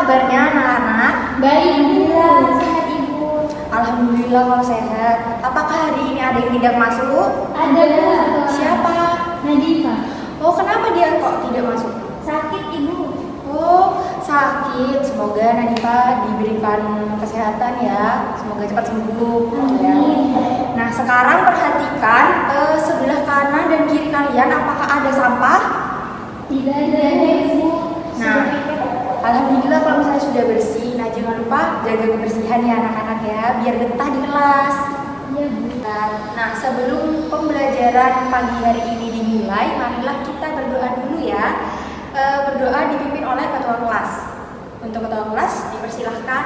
kabarnya anak-anak? Baik, Ibu. Sehat, Ibu. Alhamdulillah kalau sehat. Apakah hari ini ada yang tidak masuk? Ada, Bu. Siapa? Nadifa. Oh, kenapa dia kok tidak masuk? Sakit, Ibu. Oh, sakit. Semoga Nadifa diberikan kesehatan ya. Semoga cepat sembuh. Ya. Nah, sekarang perhatikan sebelah kanan dan kiri kalian apakah ada sampah? Tidak ada, Ibu. Nah, alhamdulillah kalau misalnya sudah bersih. Nah, jangan lupa jaga kebersihan ya anak-anak ya, biar betah di kelas. Iya, Bu. Nah, sebelum pembelajaran pagi hari ini dimulai, marilah kita berdoa dulu ya. Berdoa dipimpin oleh ketua kelas. Untuk ketua kelas dipersilahkan.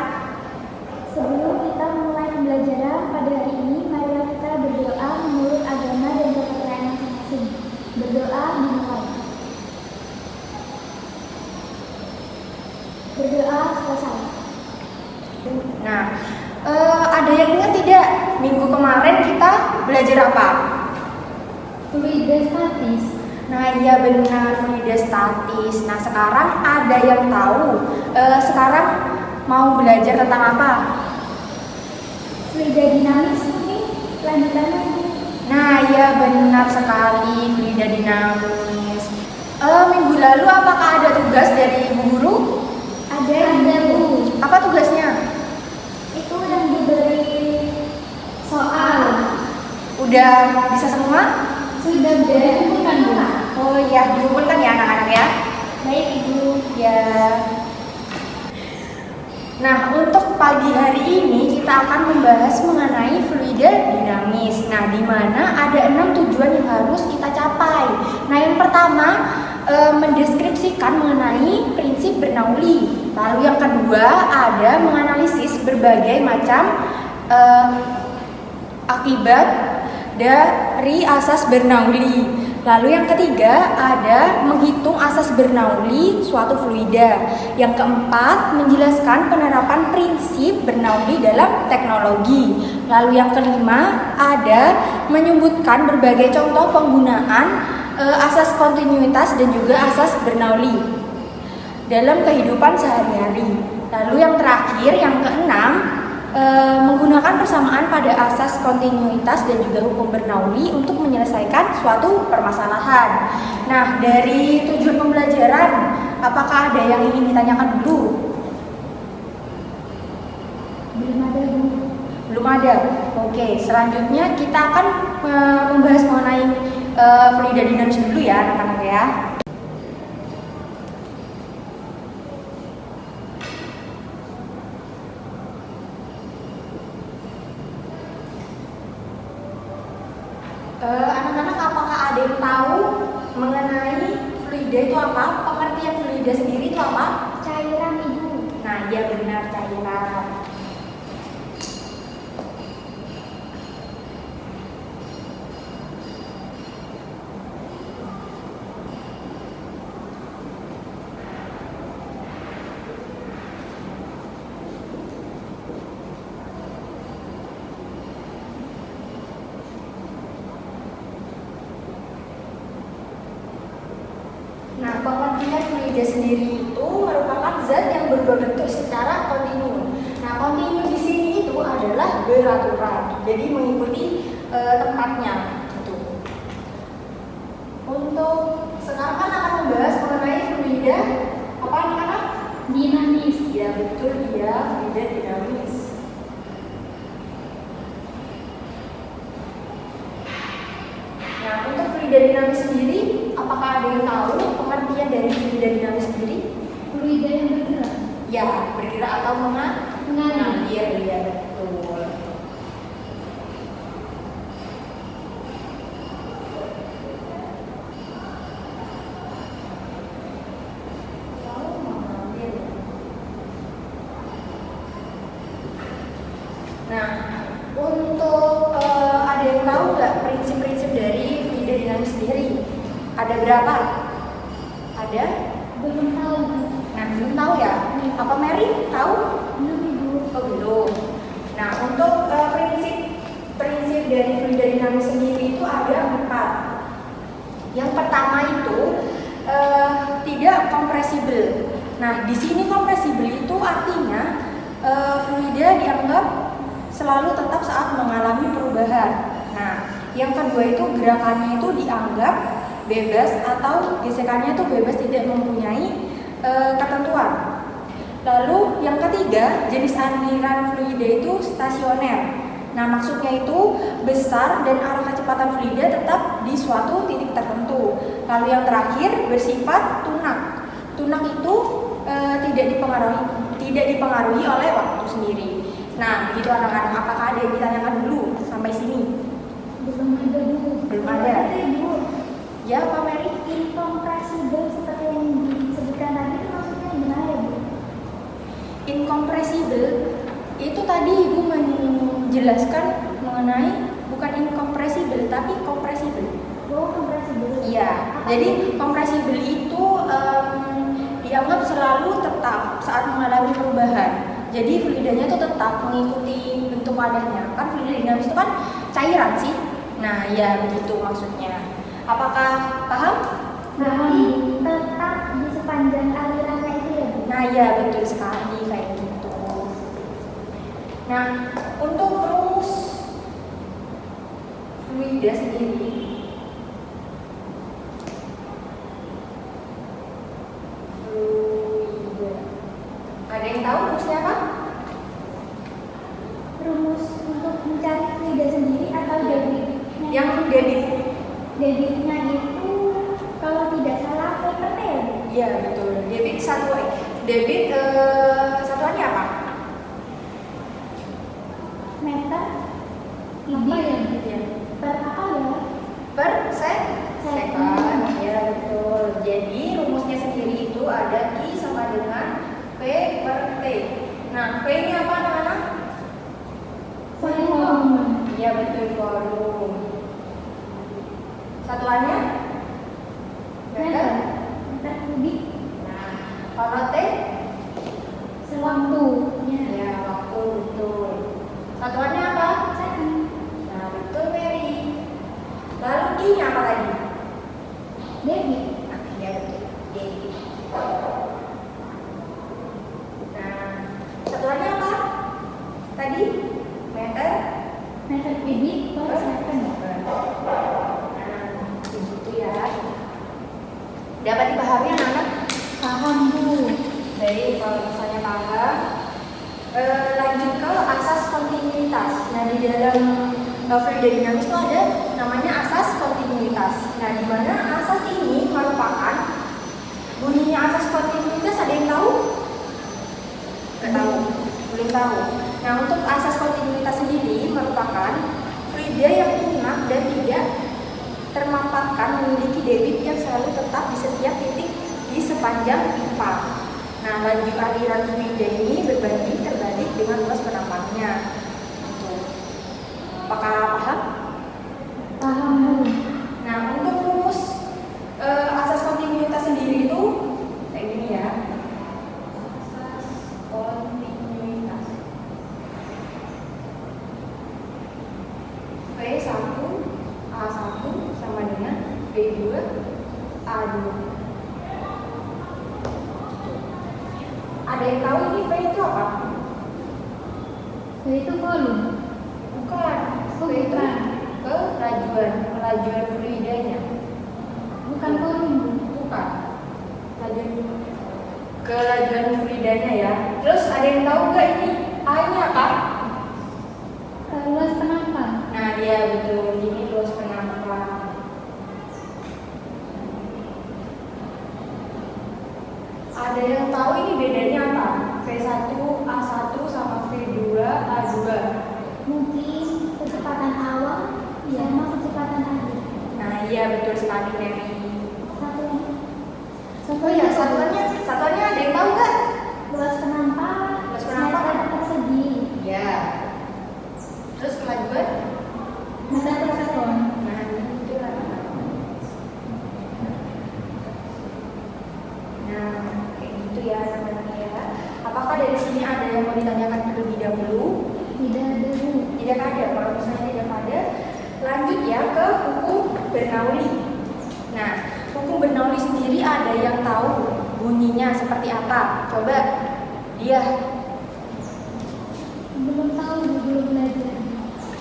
Sebelum kita mulai pembelajaran pada hari ini, marilah kita berdoa menurut agama dan kepercayaan masing-masing. Berdoa dimulai. Berdoa selesai. Nah, ada yang ingat tidak? Minggu kemarin kita belajar apa? Fluida statis. Nah, iya benar, fluida statis. Nah, sekarang ada yang tahu sekarang mau belajar tentang apa? Fluida dinamis mungkin lanjutannya. Nah, iya benar sekali, fluida dinamis. Minggu lalu apakah ada tugas dari Bu Guru? Ada, Bu. Apa tugasnya? Itu yang diberi soal. Udah bisa semua? Sudah dikumpulkan, Bu. Oh iya, dikumpulkan ya anak-anak ya. Baik, Ibu. Ya. Nah, untuk pagi hari ini kita akan membahas mengenai fluida dinamis. Nah, di mana ada 6 tujuan yang harus kita capai. Nah, yang pertama mendeskripsikan mengenai prinsip Bernoulli. Lalu yang kedua ada menganalisis berbagai macam akibat dari asas Bernoulli. Lalu yang ketiga ada menghitung asas Bernoulli suatu fluida. Yang keempat menjelaskan penerapan prinsip Bernoulli dalam teknologi. Lalu yang kelima ada menyebutkan berbagai contoh penggunaan asas kontinuitas dan juga asas Bernoulli dalam kehidupan sehari-hari. Lalu yang terakhir yang keenam menggunakan persamaan pada asas kontinuitas dan juga hukum Bernoulli untuk menyelesaikan suatu permasalahan. Nah, dari tujuan pembelajaran, apakah ada yang ingin ditanyakan dulu? Belum ada, Bu. Belum ada. Oke, selanjutnya kita akan membahas mengenai fluida dinamis dulu ya anak-anak ya. Anak-anak apakah ada yang tahu mengenai fluida itu apa? Pengertian fluida sendiri itu apa? Cairan, Ibu. Nah, iya benar, cairan. Nah, pengertian fluida sendiri itu merupakan zat yang berubah bentuk secara kontinu. Nah, kontinu di sini itu adalah beraturan, jadi mengikuti tempatnya. Gitu. Untuk sekarang kan akan membahas mengenai fluida apa anak-anak? Dinamis. Ya betul, dia fluida dinamis. Nah, untuk fluida dinamis sendiri, apakah ada yang tahu pengertian dari fluida dinamis sendiri? Fluida yang bergerak. Ya, bergerak atau mengalir. Ya, betul. Nah, untuk ada yang tahu nggak prinsip-prinsip dari fluida dinamis sendiri? Ada berapa? Ada? Belum tahu, Bu. Nah, belum tahu ya? Apa Mary tahu? Belum, Ibu. Oh, belum. Nah, untuk prinsip dari fluida dinamis sendiri itu ada 4. Yang pertama itu tidak kompresibel. Nah, di sini kompresibel itu artinya fluida dianggap selalu tetap saat mengalami perubahan. Nah, yang kedua itu gerakannya itu dianggap bebas atau gesekannya itu bebas, tidak mempunyai ketentuan. Lalu yang ketiga, jenis aliran fluida itu stasioner. Nah, maksudnya itu besar dan arah kecepatan fluida tetap di suatu titik tertentu. Lalu yang terakhir bersifat tunak. Tunak itu tidak dipengaruhi oleh waktu sendiri. Nah, begitu anak-anak, apakah ada yang ditanyakan dulu sampai sini? Belum ada Bu. Belum ada. Bu. Ya, Pak Mary. Incompressible seperti yang disebutkan tadi itu maksudnya gimana ya Bu? Incompressible itu tadi Ibu menjelaskan mengenai bukan incompressible tapi compressible. Oh, compressible. Iya, jadi compressible itu dianggap selalu tetap saat mengalami perubahan. Jadi fluidanya itu tetap mengikuti bentuk wadahnya. Kan fluida dinamis itu kan cairan sih. Nah, ya begitu maksudnya. Apakah paham? Berarti tetap di sepanjang alirannya itu ya Bu? Nah, ya betul sekali kayak gitu. Nah, untuk rumus fluida sendiri, fluida, ada yang tahu rumusnya apa? Rumus untuk mencari fluida sendiri atau debitnya? Yang debit. Debitnya itu kalau tidak salah V per T ya Bu? Iya betul. Debit satuannya apa? Meter Apa ya? Iya. per apa ya? Per second. Ya betul. Jadi rumusnya sendiri itu ada Q sama dengan V per T. Nah, V ini apa anak-anak? Volume. Iya betul, volume. Satuannya? Meter. Meter kubik. Nah, kalau T? Sewaktunya. Ya, waktu betul. Satuannya apa? Second. Nah, betul Mary. Lalu Q-nya apa tadi? Debit. Nah, ya betul. Debit. Nah, satuannya apa? Tadi? Meter? Meter kubik per second. Nah, begitu ya. Dapat dipahami anak-anak? Paham Bu. Baik, kalau misalnya paham, lanjut ke asas kontinuitas. Nah, di dalam fluida dinamis itu ada namanya asas kontinuitas. Nah, di mana asas ini merupakan bunyinya asas kontinuitas, ada yang tahu? Nggak tahu, belum tahu. Nah, untuk asas kontinuitas sendiri merupakan fluida yang tunak dan tidak termamparkan memiliki debit yang selalu tetap di setiap titik di sepanjang pipa. Nah, laju aliran fluida ini berbanding terbalik dengan luas penampangnya. Gitu. Apakah paham? Paham Bu. Nah, untuk rumus asas kontinuitas sendiri itu kayak gini ya. Asas kontinuitas. V1 A1 sama dengan V2 A2. Ada yang tahu ini V itu apa? V itu volume. Bukan. V itu kelajuan fluidanya. Bukan volume Bu. Bukan. Kelajuan fluidanya ya. Terus ada yang tahu nggak ini? A ini apa? Luas penampang. Nah, iya betul. Ini luas penampang. Ada yang tahu ini bedanya apa? V1 A1 sama V2 A2. Mungkin kecepatan awal sama kecepatan akhir. Nah, iya betul sekali Mary. Satunya. Oh ya, satuannya ada yang tahu nggak? Luas penampang. Luas penampang. Meter persegi. Ya. Terus kelajuan? Meter per sekon. Nah, itu lah. Nah, kayak gitu ya anak-anak ya. Apakah dari sini ada yang mau ditanyakan terlebih dahulu? Tidak ada Bu. Tidak ada. Kalau misalnya tidak ada, lanjut ya ke buku Bernoulli. Nah, hukum Bernoulli sendiri ada yang tahu bunyinya seperti apa? Coba dia. Belum tahu, belum belajar.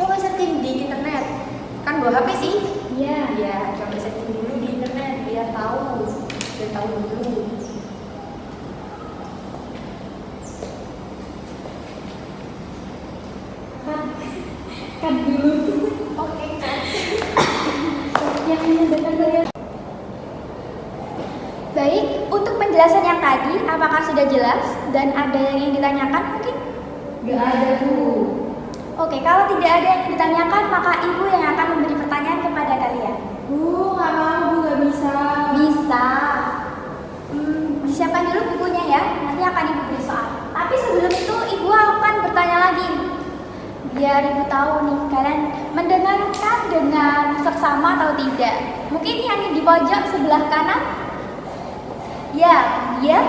Coba searching di internet. Kan bawa HP sih? Iya. Iya, coba searching dulu di internet biar tahu. Biar tahu dulu. Kan dulu. Oke, kan. Yang menandakan bahaya. Baik, untuk penjelasan yang tadi, apakah sudah jelas dan ada yang ingin ditanyakan mungkin? Gak ada tuh. Oke, kalau tidak ada yang ditanyakan, maka Ibu yang akan memberi pertanyaan kepada kalian. Bu, nggak mau, Bu, nggak bisa. Bisa. Disiapkan dulu bukunya ya, nanti akan Ibu beri soal. Tapi sebelum itu, Ibu akan bertanya lagi. Biar Ibu tahu nih, kalian mendengarkan dengan seksama atau tidak. Mungkin yang di pojok sebelah kanan. Ya, ya.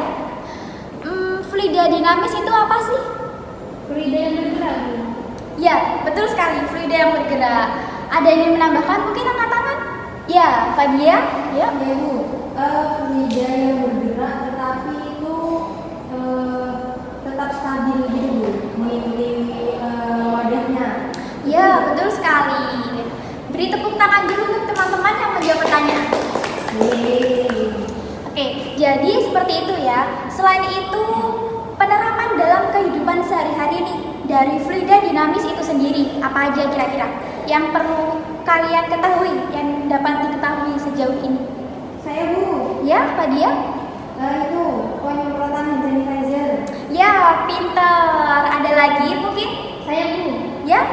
Fluida dinamis itu apa sih? Fluida yang bergerak, Bu. Ya, betul sekali, fluida yang bergerak. Ada yang ingin menambahkan mungkin angkat tangan? Ya, Fadia? Ya. Ya, Bu. Fluida yang bergerak tetapi itu tetap stabil gitu, Bu. Mengikuti wadahnya. Ya, betul sekali. Beri tepuk tangan dulu untuk teman-teman yang menjawab pertanyaan. Oke, jadi seperti itu ya. Selain itu, penerapan dalam kehidupan sehari-hari nih dari fluida dinamis itu sendiri, apa aja kira-kira yang perlu kalian ketahui, yang dapat diketahui sejauh ini? Saya, Bu. Ya, Pak Dia? Itu penyemprotan hand sanitizer. Ya, pintar. Ada lagi mungkin? Saya, Bu. Ya?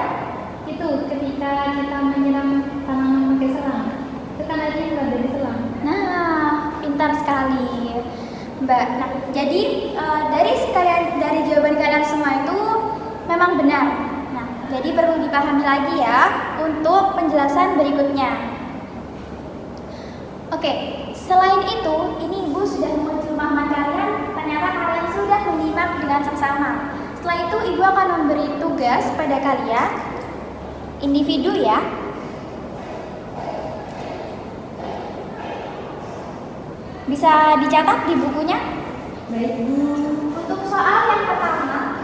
Itu ketika kita menyiram tanaman pakai selang. Itu kan ada yang keluar dari selang. Nah, pintar sekali, Mbak. Nah, jadi dari jawaban kalian semua itu memang benar. Nah, jadi perlu dipahami lagi ya untuk penjelasan berikutnya. Oke, selain itu, ini Ibu sudah mencermahkan kalian. Ternyata kalian sudah menyimak dengan seksama. Setelah itu, Ibu akan memberi tugas pada kalian, individu ya. Bisa dicatat di bukunya. Baik, Bu. Untuk soal yang pertama,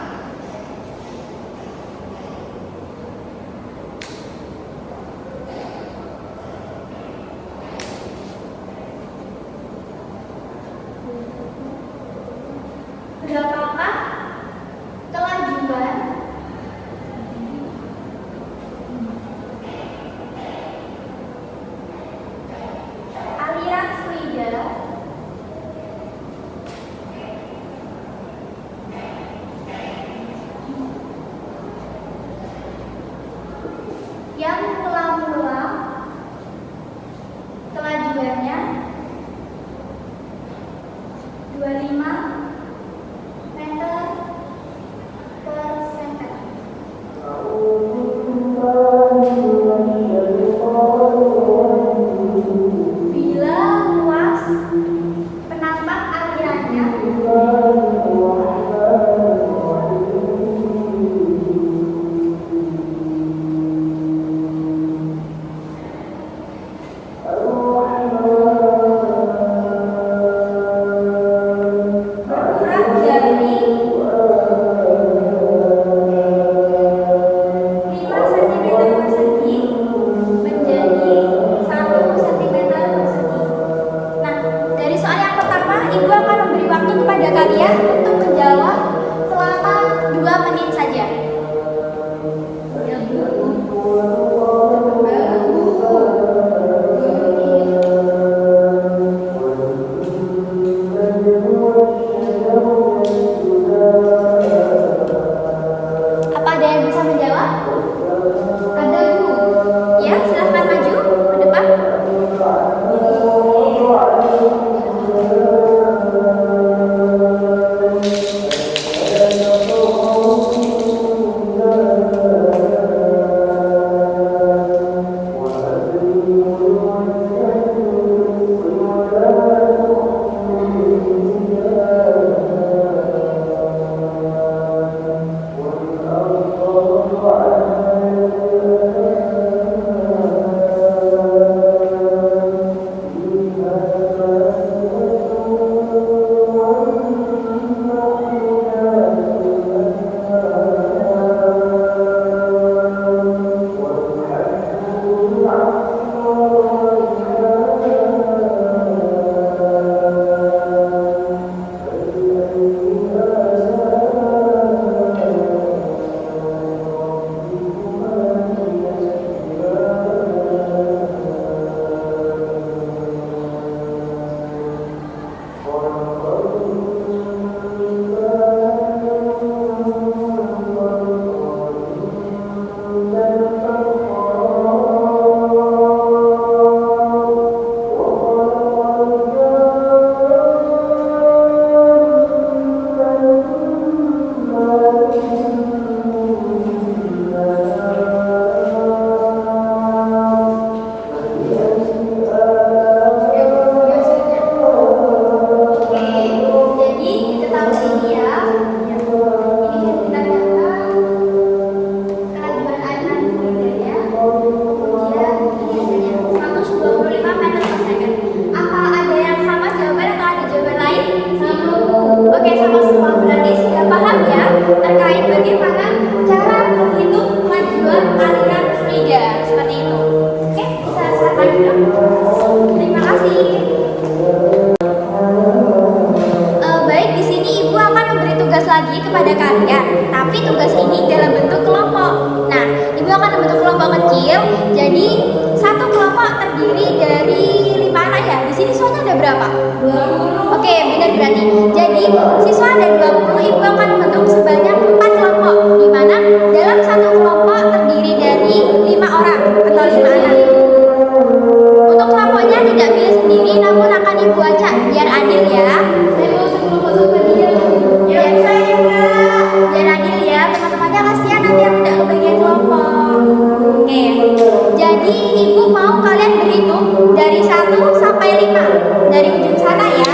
berapakah kelajuan aliran fluida yang mula-mula kelajuannya 25 meter per second. Bila luas penambang alirannya pilih sendiri, namun akan Ibu acak biar adil ya. Saya mau sebelum masuk ke dia. Ya, saya juga. Biar adil ya, teman-temannya kasihan nanti yang tidak kebagian kelompok. Oke, jadi Ibu mau kalian berhitung dari 1 sampai 5 dari ujung sana ya.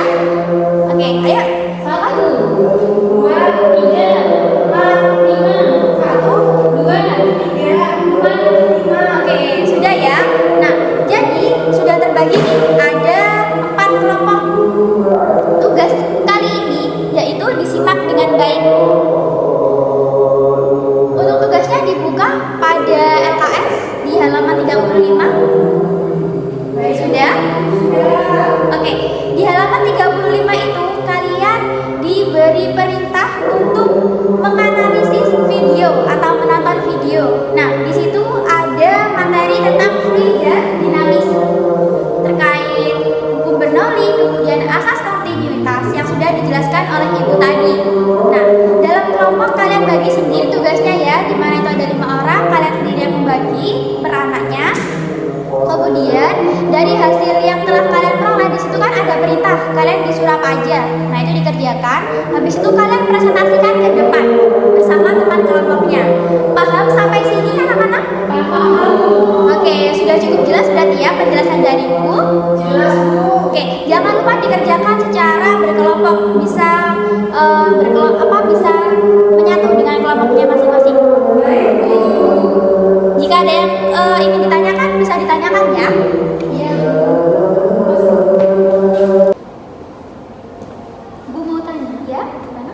Oke, ayo. 1, 2, 3, 4, 5. 1, 2, 3, 4, 5. Oke, sudah ya. Nah, jadi sudah terbagi nih, ada 4 kelompok. Tugas kali ini yaitu disimak dengan baik. Untuk tugasnya dibuka pada LKS di halaman 35. Sudah? Oke, di halaman 35 itu kalian diberi perintah untuk menganalisis video atau menonton video. Nah, di situ ada materi tentang fluid dan dinamis terkait hukum Bernoulli, kemudian asas kontinuitas yang sudah dijelaskan oleh Ibu tadi. Nah, dalam kelompok kalian bagi sendiri tugasnya ya, di mana itu ada 5 orang, kalian sendiri yang membagi per anaknya. Kemudian dari hasil yang telah kalian peroleh di situ kan ada perintah, kalian disuruh apa aja. Nah, itu dikerjakan. Habis itu kalian presentasikan ke depan bersama teman kelompoknya. Paham sampai sini anak-anak? Paham. Oke, sudah cukup jelas berarti ya penjelasan dariku? Jelas, Bu. Oke, jangan lupa dikerjakan secara berkelompok, bisa bisa menyatu dengan kelompoknya masing-masing. Jika ada yang ingin ditanyakan, bisa ditanyakan ya. Iya. Bu mau tanya ya, gimana?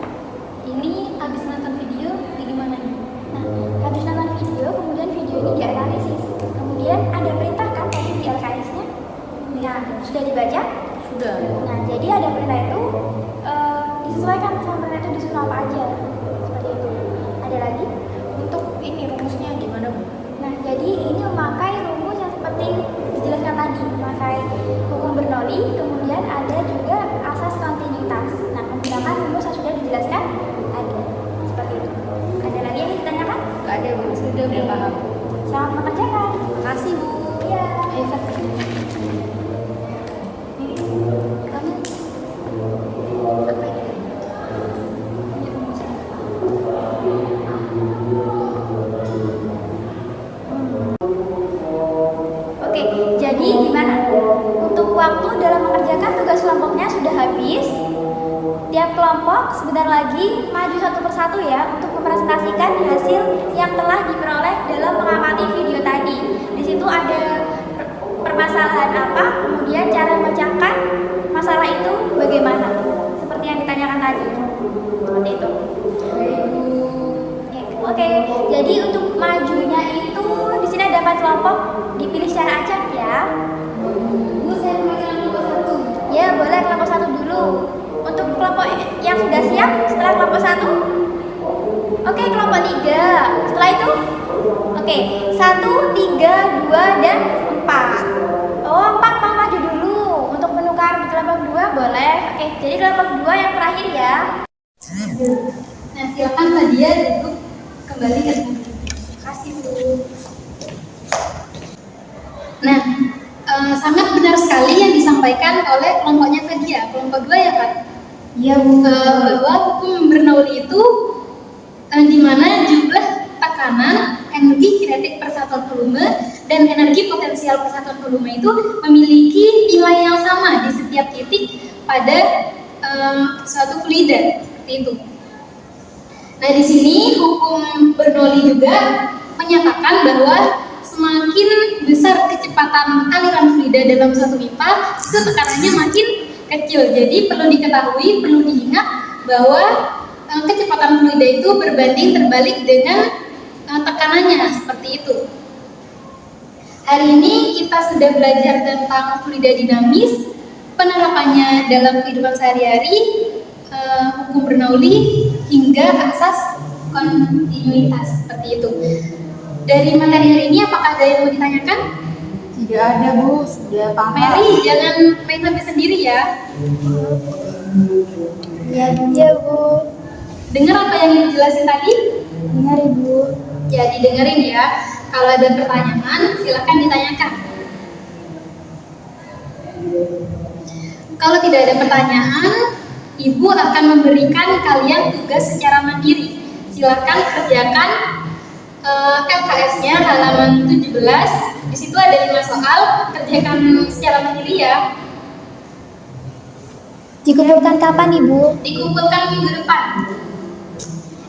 Ini habis nonton video, gimana nih? Nah, habis nonton video, kemudian video ini dianalisis. Kemudian ada perintah kan tadi di LKS-nya. Nah, sudah dibaca? Sudah. Nah, jadi ada perintah itu disesuaikan sama perintah itu disuruh apa aja. Seperti itu. Ada lagi? Untuk ini rumusnya gimana, Bu? Nah, jadi ini memakai rumus yang seperti dijelaskan tadi, memakai hukum Bernoulli, kemudian ada juga asas kontinuitas. Nah, menggunakan rumus yang sudah dijelaskan tadi. Seperti itu. Ada lagi yang ditanyakan? Enggak ada, Bu. Sudah paham. Selamat mengerjakan. Terima kasih, Bu. Iya. Ini kamu apa ini? Ini rumusnya. Oke, jadi gimana? Untuk waktu dalam mengerjakan tugas kelompoknya sudah habis. Tiap kelompok sebentar lagi maju satu persatu ya untuk mempresentasikan hasil yang telah diperoleh dalam mengamati video tadi. Di situ ada permasalahan apa, kemudian cara memecahkan masalah itu bagaimana, seperti yang ditanyakan tadi. Seperti itu. Oke, jadi untuk majunya itu di sini ada 4 kelompok, dipilih secara acak ya. Bu, saya mau kelompok 1. Ya, boleh kelompok 1 dulu. Untuk kelompok yang sudah siap setelah kelompok 1. Oke, kelompok 3. Setelah itu? Oke, 1, 3, 2, dan 4. Oh, 4 mau maju dulu. Untuk menukar di kelompok 2 boleh. Oke, jadi kelompok 2 yang terakhir ya. Nah, silakan Nadia duduk kembali ke tempat. Kasih Bu. Nah, sangat benar sekali yang disampaikan oleh kelompoknya Fadia, kelompok 2 ya kan? Iya Bu. Bahwa hukum Bernoulli itu di mana jumlah tekanan, energi kinetik persatuan volume, dan energi potensial persatuan volume itu memiliki nilai yang sama di setiap titik pada suatu fluida, seperti itu. Nah, di sini hukum Bernoulli juga menyatakan bahwa semakin besar kecepatan aliran fluida dalam suatu pipa, itu tekanannya makin kecil. Jadi perlu diketahui, perlu diingat bahwa kecepatan fluida itu berbanding terbalik dengan tekanannya, seperti itu. Hari ini kita sudah belajar tentang fluida dinamis, penerapannya dalam kehidupan sehari-hari, hukum Bernoulli, hingga asas kontinuitas, seperti itu. Dari materi hari ini, apakah ada yang mau ditanyakan? Tidak ada, Bu. Sudah paham. Mary, jangan main HP sendiri ya. Iya Bu. Dengar apa yang Ibu jelasin tadi? Dengar Ibu. Ya, didengerin ya. Kalau ada pertanyaan, silakan ditanyakan. Kalau tidak ada pertanyaan, Ibu akan memberikan kalian tugas secara mandiri. Silakan kerjakan KKS-nya halaman 17. Di situ ada 5 soal, kerjakan secara mandiri ya. Dikumpulkan kapan, Ibu? Dikumpulkan minggu depan.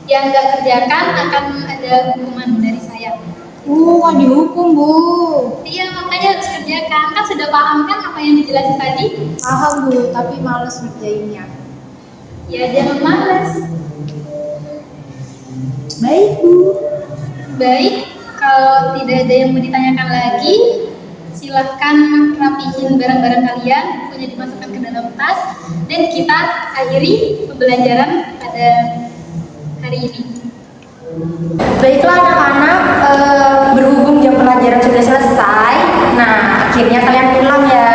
Yang nggak kerjakan akan ada hukuman dari saya. Kok dihukum, Bu? Iya, makanya harus kerjakan. Kan sudah paham kan apa yang dijelasin tadi? Paham, Bu, tapi males ngerjainnya. Ya, jangan malas. Baik, Bu. Baik, kalau tidak ada yang mau ditanyakan lagi, silahkan rapihin barang-barang kalian, bukunya dimasukkan ke dalam tas, dan kita akhiri pembelajaran pada hari ini. Baiklah anak-anak, berhubung jam pelajaran sudah selesai, nah akhirnya kalian pulang ya.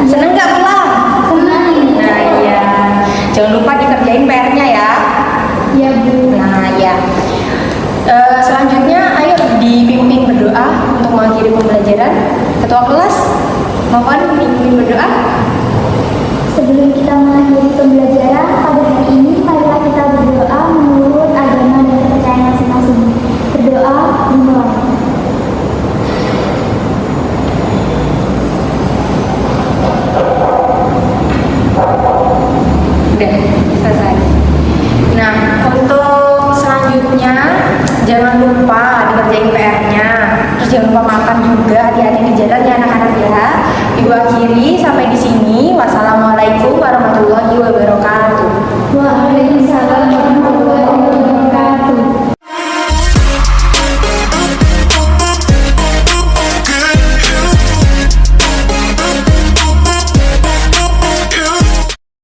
Seneng nggak pulang? Senang, Ibu. Nah iya, jangan lupa dikerjain PR-nya ya. Iya, Bu. Nah ya, selanjutnya ayo dipimpin berdoa untuk mengakhiri pembelajaran. Ketua kelas,